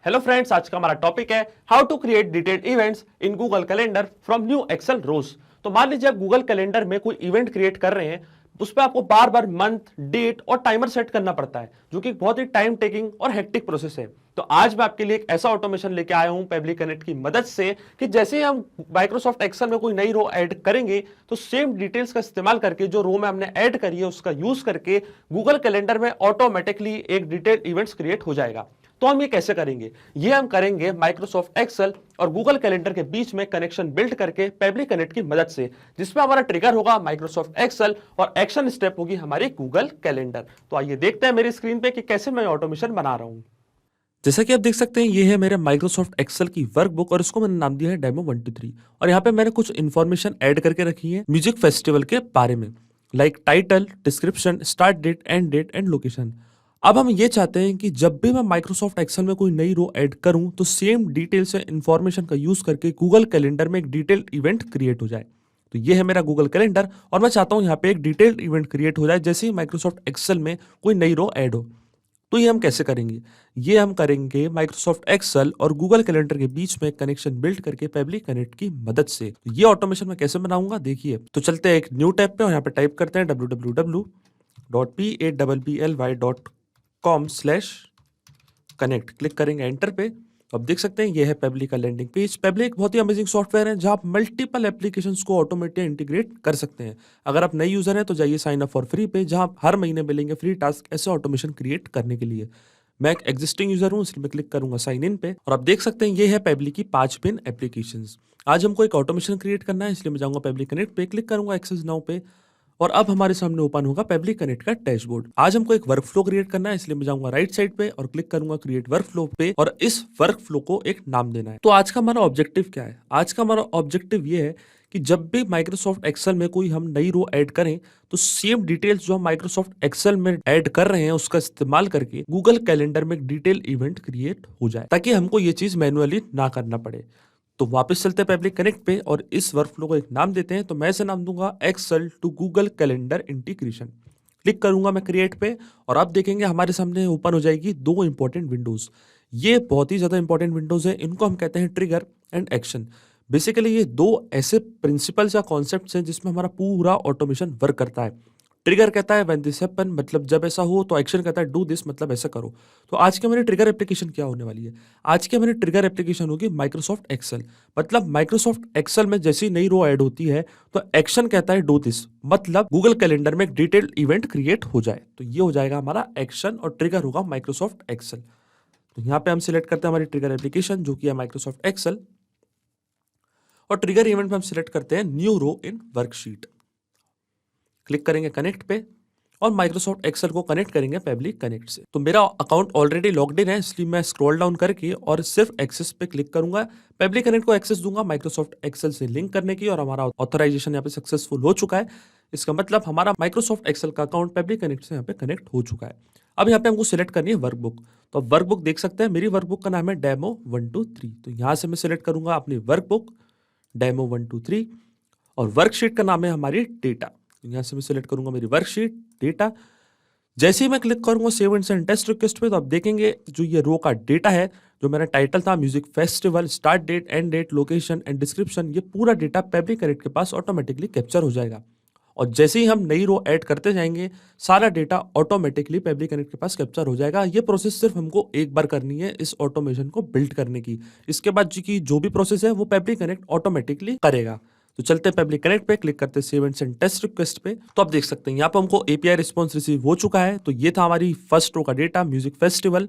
Hello friends, आज का हमारा टॉपिक है how to create detailed events in Google Calendar from new Excel rows. तो मान लीजिए आप गूगल कैलेंडर में कोई इवेंट क्रिएट कर रहे हैं, उस पर आपको बार बार मंथ, डेट और टाइमर सेट करना पड़ता है, जो कि बहुत ही टाइम टेकिंग और हेक्टिक प्रोसेस है। तो आज मैं आपके लिए एक ऐसा ऑटोमेशन लेके आया हूं पेबली कनेक्ट की मदद से कि जैसे ही हम माइक्रोसॉफ्ट एक्सेल में कोई नई रो ऐड करेंगे तो सेम डिटेल्स का इस्तेमाल करके जो रो में हमने ऐड करी है उसका यूज करके गूगल कैलेंडर में ऑटोमेटिकली एक डिटेल्ड इवेंट्स क्रिएट हो जाएगा। तो हम ये कैसे करेंगे? ये हम करेंगे माइक्रोसॉफ्ट एक्सेल और गूगल कैलेंडर के बीच में कनेक्शन बिल्ड करके पेबली कनेक्ट की मदद से, जिसमें हमारा ट्रिगर होगा माइक्रोसॉफ्ट एक्सेल और एक्शन स्टेप होगी हमारी गूगल कैलेंडर। तो आइए देखते हैं मेरी स्क्रीन पे कि कैसे मैं ऑटोमेशन बना रहा हूं। जैसा कि आप देख सकते हैं, ये है मेरे माइक्रोसॉफ्ट एक्सेल की वर्कबुक और इसको मैंने नाम दिया है डेमो 123। और यहाँ पे मैंने कुछ इन्फॉर्मेशन ऐड करके रखी है म्यूजिक फेस्टिवल के बारे में, like title, description, start date and location. अब हम ये चाहते हैं कि जब भी मैं माइक्रोसॉफ्ट एक्सेल में कोई नई रो ऐड करूं तो सेम डिटेल से इन्फॉर्मेशन का यूज करके गूगल कैलेंडर में एक डिटेल्ड इवेंट क्रिएट हो जाए। तो ये है मेरा गूगल कैलेंडर और मैं चाहता हूं यहाँ पे एक डिटेल्ड इवेंट क्रिएट हो जाए जैसे ही माइक्रोसॉफ्ट एक्सेल में कोई नई रो ऐड हो। तो ये हम कैसे करेंगे? ये हम करेंगे माइक्रोसॉफ्ट एक्सेल और गूगल कैलेंडर के बीच में कनेक्शन बिल्ड करके पेबली कनेक्ट की मदद से। तो ये ऑटोमेशन मैं कैसे बनाऊंगा देखिए। तो चलते हैं एक न्यू टैब पे और यहाँ पे टाइप करते हैं www.p8bly.com/connect। क्लिक करेंगे एंटर पे। अब देख सकते हैं ये है पेबली का लैंडिंग पेज। पेबली एक बहुत ही अमेजिंग सॉफ्टवेयर है जहां आप मल्टीपल एप्लीकेशंस को ऑटोमेटिक इंटीग्रेट कर सकते हैं। अगर आप नए यूजर हैं तो जाइए साइन अप फॉर फ्री पे, जहां आप हर महीने मिलेंगे फ्री टास्क ऐसे ऑटोमेशन क्रिएट करने के लिए। मैं एक एग्जिस्टिंग यूजर हूं इसलिए मैं क्लिक करूंगा साइन इन पे और आप देख सकते हैं ये है पेबली की 5 पिन एप्लीकेशंस। आज हमको एक ऑटोमेशन क्रिएट करना है इसलिए मैं जाऊंगा पेबली कनेक्ट पे, क्लिक करूंगा एक्सेस नाउ पे और अब हमारे सामने ओपन होगा पेबली कनेक्ट का डैशबोर्ड। आज हमको एक वर्क फ्लो क्रिएट करना है इसलिए मैं जाऊंगा राइट साइड पे और क्लिक करूंगा क्रिएट वर्क फ्लो पे और इस वर्क फ्लो को एक नाम देना है। तो आज का हमारा ऑब्जेक्टिव क्या है? आज का हमारा ऑब्जेक्टिव ये है कि जब भी माइक्रोसॉफ्ट एक्सेल में कोई हम नई रो ऐड करें तो सेम डिटेल्स जो हम माइक्रोसॉफ्ट एक्सेल में ऐड कर रहे हैं उसका इस्तेमाल करके गूगल कैलेंडर में एक डिटेल इवेंट क्रिएट हो जाए, ताकि हमको ये चीज मैनुअली ना करना पड़े। तो वापस चलते हैं पेबली कनेक्ट पे और इस वर्कफ्लो को एक नाम देते हैं। तो मैं इसे नाम दूंगा Excel to Google calendar integration. Click करूंगा मैं क्रिएट पे और आप देखेंगे हमारे सामने ओपन हो जाएगी दो इंपॉर्टेंट विंडोज। ये बहुत ही ज्यादा इंपॉर्टेंट विंडोज है, इनको हम कहते हैं ट्रिगर एंड एक्शन। बेसिकली ये दो ऐसे प्रिंसिपल्स या कॉन्सेप्ट्स हैं जिसमें हमारा पूरा ऑटोमेशन वर्क करता है। ट्रिगर कहता है व्हेन दिस हैपन, मतलब जब ऐसा हो, तो एक्शन कहता है डू दिस, मतलब ऐसा करो। तो आज के हमारी ट्रिगर एप्लीकेशन क्या होने वाली है? आज की हमारी ट्रिगर एप्लीकेशन होगी माइक्रोसॉफ्ट एक्सेल। मतलब माइक्रोसॉफ्ट एक्सेल में जैसी नई रो ऐड होती है तो एक्शन कहता है डू दिस, मतलब गूगल कैलेंडर में एक डिटेल्ड इवेंट क्रिएट हो जाए। तो ये हो जाएगा हमारा एक्शन और ट्रिगर होगा माइक्रोसॉफ्ट एक्सेल। तो यहाँ पे हम सिलेक्ट करते हैं हमारी ट्रिगर एप्लीकेशन जो कि है माइक्रोसॉफ्ट एक्सेल और ट्रिगर इवेंट में हम सिलेक्ट करते हैं new row in worksheet. Click करेंगे कनेक्ट पे और माइक्रोसॉफ्ट एक्सेल को कनेक्ट करेंगे पेबली कनेक्ट से। तो मेरा अकाउंट ऑलरेडी लॉग्ड इन है इसलिए मैं स्क्रॉल डाउन करके और सिर्फ एक्सेस पे क्लिक करूंगा, पेबली कनेक्ट को एक्सेस दूंगा माइक्रोसॉफ्ट एक्सेल से लिंक करने की और हमारा ऑथराइजेशन यहाँ पे सक्सेसफुल हो चुका है। इसका मतलब हमारा माइक्रोसॉफ्ट एक्सेल का अकाउंट पेबली कनेक्ट से यहाँ पे कनेक्ट हो चुका है। अब यहाँ पे हमको सिलेक्ट करनी है वर्कबुक। तो वर्कबुक देख सकते हैं मेरी वर्कबुक का नाम है डेमो 123। तो यहाँ से मैं सिलेक्ट करूंगा अपनी वर्कबुक डेमो 123 और वर्कशीट का नाम है हमारी डेटा। यहाँ से मैं सिलेक्ट करूंगा मेरी वर्कशीट डेटा। जैसे ही मैं क्लिक करूंगा save and send test request पे तो आप देखेंगे जो ये रो का डेटा है, जो मेरा टाइटल था music festival, start date, end date, location and description, ये पूरा डेटा पेबली कनेक्ट के पास ऑटोमेटिकली कैप्चर हो जाएगा। और जैसे ही हम नई रो ऐड करते जाएंगे सारा डेटा ऑटोमेटिकली पेबली कनेक्ट के पास कैप्चर हो जाएगा। ये प्रोसेस सिर्फ हमको एक बार करनी है इस ऑटोमेशन को बिल्ड करने की। इसके बाद जी की जो भी प्रोसेस है वो पेबली कनेक्ट ऑटोमेटिकली करेगा। तो चलते हैं पेबली कनेक्ट पे, क्लिक करते हैं save and send test request पे। तो आप देख सकते हैं यहाँ पे हमको एपीआई रिस्पॉन्स रिसीव हो चुका है। तो ये था हमारी फर्स्ट रो का data music festival,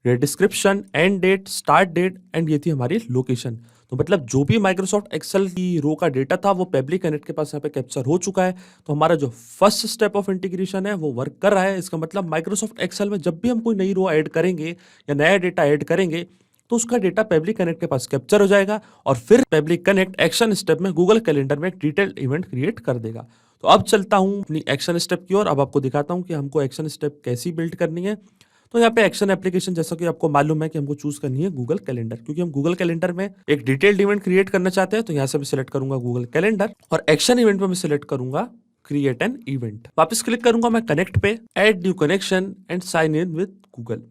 description, end date, start date and ये थी हमारी लोकेशन। तो मतलब जो भी माइक्रोसॉफ्ट एक्सेल की रो का डेटा था वो पेबली कनेक्ट के पास यहाँ पे कैप्चर हो चुका है। तो हमारा जो फर्स्ट स्टेप ऑफ इंटीग्रेशन है वो वर्क कर रहा है। इसका मतलब माइक्रोसॉफ्ट एक्सेल में जब भी हम कोई नई रो ऐड करेंगे या नया डेटा ऐड करेंगे तो उसका डेटा पेबली कनेक्ट के पास कैप्चर हो जाएगा और फिर पेबली कनेक्ट एक्शन स्टेप में गूगल कैलेंडर में एक डिटेल्ड इवेंट क्रिएट कर देगा। तो अब चलता हूं अपनी एक्शन स्टेप की ओर। अब आपको दिखाता हूं कि हमको एक्शन स्टेप कैसी बिल्ड करनी है। तो यहाँ पे एक्शन एप्लीकेशन जैसा कि आपको मालूम है कि हमको चूज करनी है गूगल कैलेंडर, क्योंकि हम गूगल कैलेंडर में एक डिटेल्ड इवेंट क्रिएट करना चाहते हैं। तो यहाँ से मैं सिलेक्ट करूंगा गूगल कैलेंडर और एक्शन इवेंट में मैं सिलेक्ट करूंगा क्रिएट एन इवेंट। वापस क्लिक करूंगा मैं कनेक्ट पे, add new connection and sign in with Google.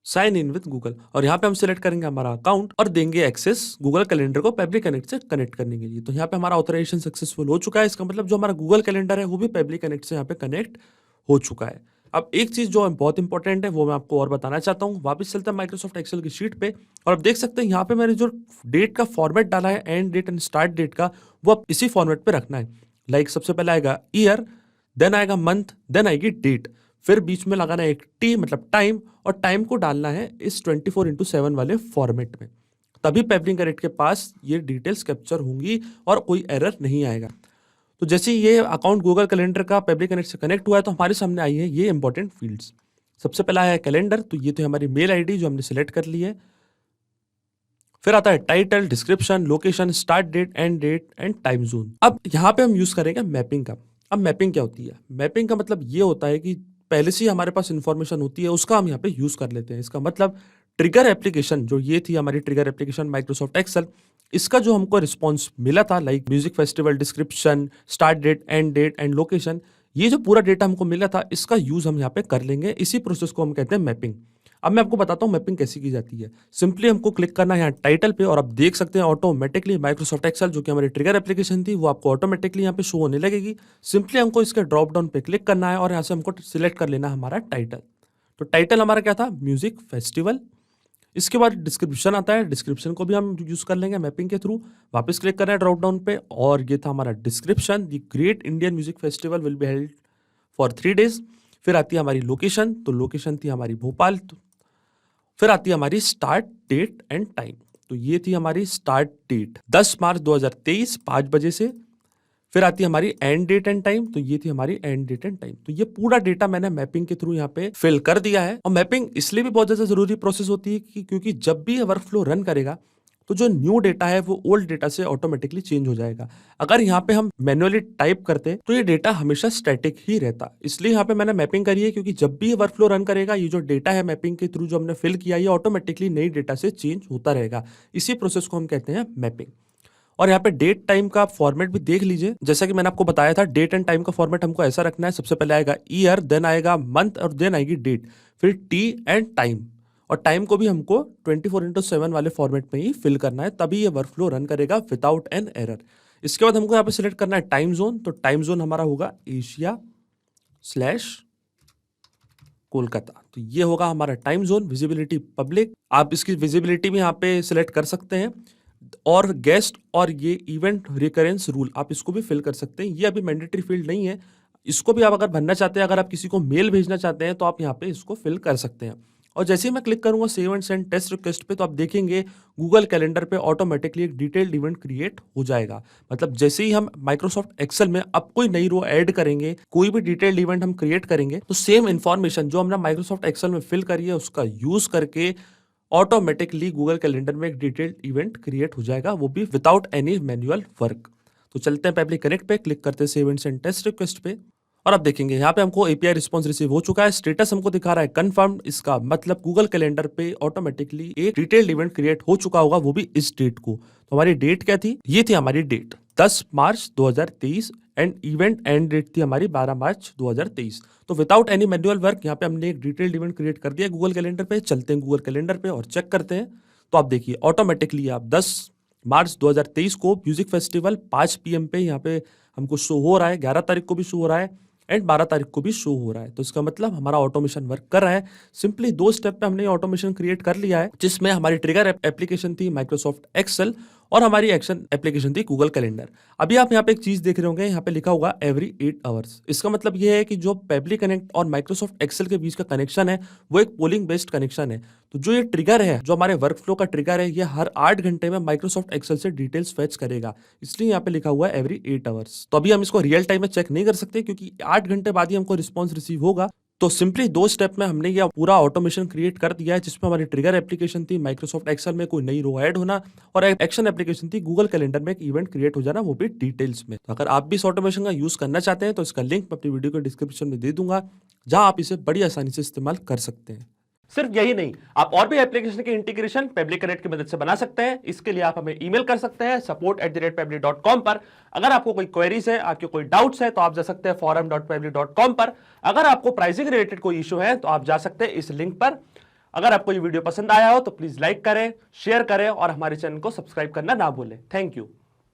Sign in with Google, और यहाँ पे हम सिलेक्ट करेंगे हमारा अकाउंट और देंगे एक्सेस गूगल कैलेंडर को पेबली कनेक्ट से कनेक्ट करने के लिए। तो यहाँ पे हमारा ऑथराइजेशन सक्सेसफुल हो चुका है। इसका मतलब जो हमारा गूगल कैलेंडर है वो भी पेबली कनेक्ट से यहाँ पे कनेक्ट हो चुका है। अब एक चीज जो बहुत इंपॉर्टेंट है वो मैं आपको और बताना चाहता हूँ। वापस चलते हैं माइक्रोसॉफ्ट एक्सेल की शीट पे, और आप देख सकते हैं यहाँ पे मैंने जो डेट का फॉर्मेट डाला है, end date and start date का, वो अब इसी फॉर्मेट पे रखना है। लाइक सबसे पहले आएगा ईयर, देन आएगा मंथ, देन आएगी डेट, फिर बीच में लगाना है एक टी मतलब टाइम, और टाइम को डालना है इस 24/7 वाले फॉर्मेट में। तभी पेबली कनेक्ट के पास ये डिटेल्स कैप्चर होंगी और कोई एरर नहीं आएगा। तो जैसे ही ये अकाउंट गूगल कैलेंडर का पेबली कनेक्ट से कनेक्ट हुआ है तो हमारे सामने आई है ये इंपॉर्टेंट फील्ड्स। सबसे पहला है कैलेंडर, तो ये तो हमारी मेल आईडी जो हमने सिलेक्ट कर ली है। फिर आता है title, description, location, start date and time zone. अब यहाँ पे हम यूज करेंगे मैपिंग का। अब मैपिंग क्या होती है? मैपिंग का मतलब ये होता है कि पहले से ही हमारे पास इंफॉर्मेशन होती है, उसका हम यहाँ पे यूज कर लेते हैं। इसका मतलब ट्रिगर एप्लीकेशन जो ये थी हमारी ट्रिगर एप्लीकेशन माइक्रोसॉफ्ट एक्सेल, इसका जो हमको रिस्पॉन्स मिला था like music festival, description, start date and location, ये जो पूरा डेटा हमको मिला था इसका यूज हम यहाँ पे कर लेंगे। इसी प्रोसेस को हम कहते हैं मैपिंग। अब मैं आपको बताता हूँ मैपिंग कैसी की जाती है। सिंपली हमको क्लिक करना है यहाँ टाइटल पे, और आप देख सकते हैं ऑटोमेटिकली माइक्रोसॉफ्ट एक्सेल जो कि हमारी ट्रिगर एप्लीकेशन थी वो आपको ऑटोमेटिकली यहाँ पे शो होने लगेगी। सिंपली हमको इसके ड्रॉप डाउन पे क्लिक करना है और यहाँ से हमको सिलेक्ट कर लेना है हमारा टाइटल। तो टाइटल हमारा क्या था? Music festival. इसके बाद डिस्क्रिप्शन आता है, डिस्क्रिप्शन को भी हम यूज कर लेंगे मैपिंग के थ्रू। वापस क्लिक करना है ड्रॉप डाउन पे, और ये था हमारा description, the great Indian music festival will be held for 3 days। फिर आती है हमारी लोकेशन, तो लोकेशन थी हमारी भोपाल। फिर आती है हमारी स्टार्ट डेट एंड टाइम, तो ये थी हमारी स्टार्ट डेट 10 मार्च 2023 5 बजे से। फिर आती है हमारी एंड डेट एंड टाइम, तो ये थी हमारी एंड डेट एंड टाइम। तो ये पूरा डेटा मैंने मैपिंग के थ्रू यहाँ पे फिल कर दिया है। और मैपिंग इसलिए भी बहुत ज्यादा जरूरी प्रोसेस होती है कि क्योंकि जब भी वर्क फ्लो रन करेगा तो जो न्यू डेटा है वो ओल्ड डेटा से ऑटोमेटिकली चेंज हो जाएगा। अगर यहाँ पे हम मैन्युअली टाइप करते तो ये डेटा हमेशा स्टैटिक ही रहता। इसलिए यहाँ पे मैंने मैपिंग करी है, क्योंकि जब भी ये वर्क फ्लो रन करेगा ये जो डेटा है मैपिंग के थ्रू जो हमने फिल किया ये ऑटोमेटिकली नई डेटा से चेंज होता रहेगा। इसी प्रोसेस को हम कहते हैं मैपिंग। और यहाँ पे डेट टाइम का फॉर्मेट भी देख लीजिए। जैसा कि मैंने आपको बताया था डेट एंड टाइम का फॉर्मेट हमको ऐसा रखना है। सबसे पहले आएगा ईयर, देन आएगा मंथ, और देन आएगी डेट, फिर टी एंड टाइम। और टाइम को भी हमको 24/7 वाले फॉर्मेट में ही फिल करना है, तभी ये वर्कफ्लो रन करेगा विदाउट एन एरर। इसके बाद हमको यहाँ पे सिलेक्ट करना है टाइम जोन, तो टाइम जोन हमारा होगा एशिया/कोलकाता। तो ये होगा हमारा टाइम जोन। विजिबिलिटी पब्लिक, आप इसकी विजिबिलिटी भी यहाँ पे सिलेक्ट कर सकते हैं। और गेस्ट और ये इवेंट रिकरेंस रूल आप इसको भी फिल कर सकते हैं। ये अभी मैंडेटरी फील्ड नहीं है, इसको भी आप अगर भरना चाहते हैं, अगर आप किसी को मेल भेजना चाहते हैं तो आप यहाँ पे इसको फिल कर सकते हैं। और जैसे ही मैं क्लिक करूंगा save and send test request पे, तो आप देखेंगे गूगल कैलेंडर पे ऑटोमेटिकली एक डिटेल्ड इवेंट क्रिएट हो जाएगा। मतलब जैसे ही हम माइक्रोसॉफ्ट एक्सेल में अब कोई नई रो ऐड करेंगे, कोई भी डिटेल्ड इवेंट हम क्रिएट करेंगे, तो सेम इन्फॉर्मेशन जो हमने माइक्रोसॉफ्ट एक्सेल में फिल करी है उसका यूज करके ऑटोमेटिकली गूगल कैलेंडर में एक डिटेल्ड इवेंट क्रिएट हो जाएगा, वो भी विदाउट एनी मैनुअल वर्क। तो चलते हैं पेबली कनेक्ट पे, क्लिक करते हैं save and send test request पे, और अब देखेंगे यहाँ पे हमको एपीआई रिस्पांस रिसीव हो चुका है। स्टेटस हमको दिखा रहा है कंफर्म। इसका मतलब गूगल कैलेंडर पे ऑटोमेटिकली एक डिटेल्ड इवेंट क्रिएट हो चुका होगा, वो भी इस डेट को। तो हमारी डेट क्या थी? ये थी हमारी डेट 10 मार्च 2023, एंड इवेंट एंड डेट थी हमारी 12 मार्च 2023। तो विदाउट एनी मैनुअल वर्क यहाँ पे हमने एक डिटेल्ड इवेंट क्रिएट कर दिया गूगल कैलेंडर पे। चलते हैं गूगल कैलेंडर पे और चेक करते हैं। तो आप देखिए ऑटोमेटिकली आप 10 मार्च 2023 को म्यूजिक फेस्टिवल 5 PM पे यहाँ पे हमको शो हो रहा है, 11 तारीख को भी शो हो रहा है, एंड 12 तारीख को भी शो हो रहा है। तो इसका मतलब हमारा ऑटोमेशन वर्क कर रहा है। सिंपली 2 स्टेप पे हमने ऑटोमेशन क्रिएट कर लिया है, जिसमें हमारी ट्रिगर एप्लीकेशन थी माइक्रोसॉफ्ट एक्सेल और हमारी एक्शन एप्लीकेशन थी गूगल कैलेंडर। अभी आप यहाँ पे एक चीज देख रहे होंगे, यहाँ पे लिखा होगा एवरी 8 आवर्स। इसका मतलब ये है कि जो पेबली कनेक्ट और माइक्रोसॉफ्ट एक्सेल के बीच का कनेक्शन है वो एक पोलिंग बेस्ड कनेक्शन है। तो जो ये ट्रिगर है, जो हमारे वर्क फ्लो का ट्रिगर है, ये हर 8 घंटे में माइक्रोसॉफ्ट एक्सेल से डिटेल्स फेच करेगा। इसलिए यहाँ पे लिखा हुआ है एवरी 8 आवर्स। तो अभी हम इसको रियल टाइम में चेक नहीं कर सकते क्योंकि 8 घंटे बाद ही हमको रिस्पॉन्स रिसीव होगा। तो सिंपली 2 स्टेप में हमने यह पूरा ऑटोमेशन क्रिएट कर दिया है, जिसमें हमारी ट्रिगर एप्लीकेशन थी माइक्रोसॉफ्ट एक्सेल में कोई नई रो ऐड होना, और एक्शन एप्लीकेशन थी गूगल कैलेंडर में एक इवेंट क्रिएट हो जाना, वो भी डिटेल्स में। तो अगर आप भी इस ऑटोमेशन का यूज करना चाहते हैं तो इसका लिंक मैं अपनी वीडियो के डिस्क्रिप्शन में दे दूंगा, जहां आप इसे बड़ी आसानी से इस्तेमाल कर सकते हैं। सिर्फ यही नहीं, आप और भी एप्लीकेशन के इंटीग्रेशन पेबली कनेक्ट की मदद से बना सकते हैं। इसके लिए आप हमें ईमेल कर सकते हैं support@pebly.com पर। अगर आपको कोई क्वेरीज है, आपके कोई डाउट्स है, तो आप जा सकते हैं forum.pebly.com पर। अगर आपको प्राइसिंग रिलेटेड कोई इशू है तो आप जा सकते हैं इस लिंक पर। अगर आपको ये वीडियो पसंद आया हो तो प्लीज लाइक करें, शेयर करें और हमारे चैनल को सब्सक्राइब करना ना भूलें। Thank you.